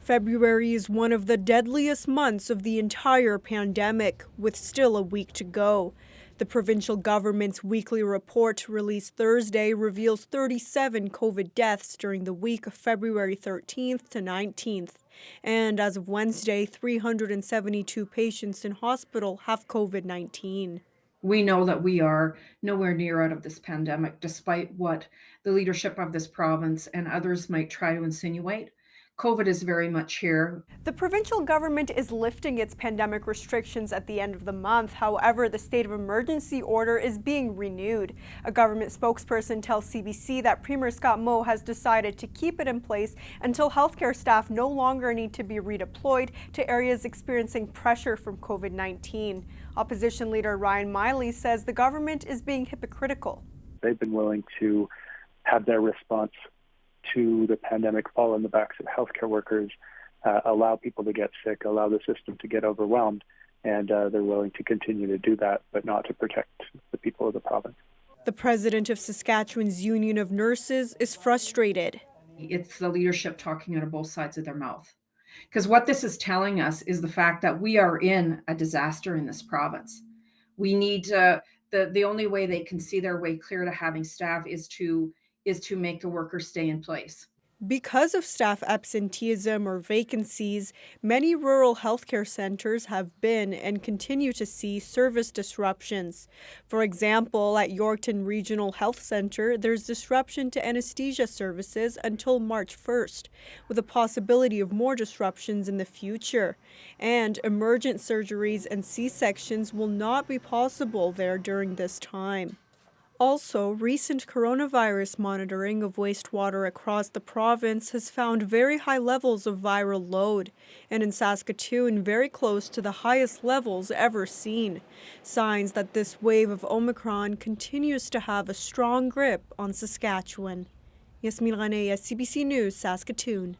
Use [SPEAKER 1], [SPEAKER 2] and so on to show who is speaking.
[SPEAKER 1] February is one of the deadliest months of the entire pandemic, with still a week to go. The provincial government's weekly report released Thursday reveals 37 COVID deaths during the week of February 13th to 19th. And as of Wednesday, 372 patients in hospital have COVID-19.
[SPEAKER 2] We know that we are nowhere near out of this pandemic, despite what the leadership of this province and others might try to insinuate. COVID is very much here.
[SPEAKER 1] The provincial government is lifting its pandemic restrictions at the end of the month. However, the state of emergency order is being renewed. A government spokesperson tells CBC that Premier Scott Moe has decided to keep it in place until healthcare staff no longer need to be redeployed to areas experiencing pressure from COVID-19. Opposition leader Ryan Miley says the government is being hypocritical.
[SPEAKER 3] They've been willing to have their response to the pandemic fall on the backs of healthcare workers, allow people to get sick, allow the system to get overwhelmed, and they're willing to continue to do that, but not to protect the people of the province.
[SPEAKER 1] The president of Saskatchewan's Union of Nurses is frustrated.
[SPEAKER 2] It's the leadership talking out of both sides of their mouth. Because what this is telling us is the fact that we are in a disaster in this province. We need the only way they can see their way clear to having staff is to make the workers stay in place.
[SPEAKER 1] Because of staff absenteeism or vacancies, many rural healthcare centers have been and continue to see service disruptions. For example, at Yorkton Regional Health Centre, there's disruption to anesthesia services until March 1st, with a possibility of more disruptions in the future. And emergent surgeries and C-sections will not be possible there during this time. Also, recent coronavirus monitoring of wastewater across the province has found very high levels of viral load, and in Saskatchewan, very close to the highest levels ever seen. Signs that this wave of Omicron continues to have a strong grip on Saskatchewan. Yasmin Ranea, CBC News, Saskatoon.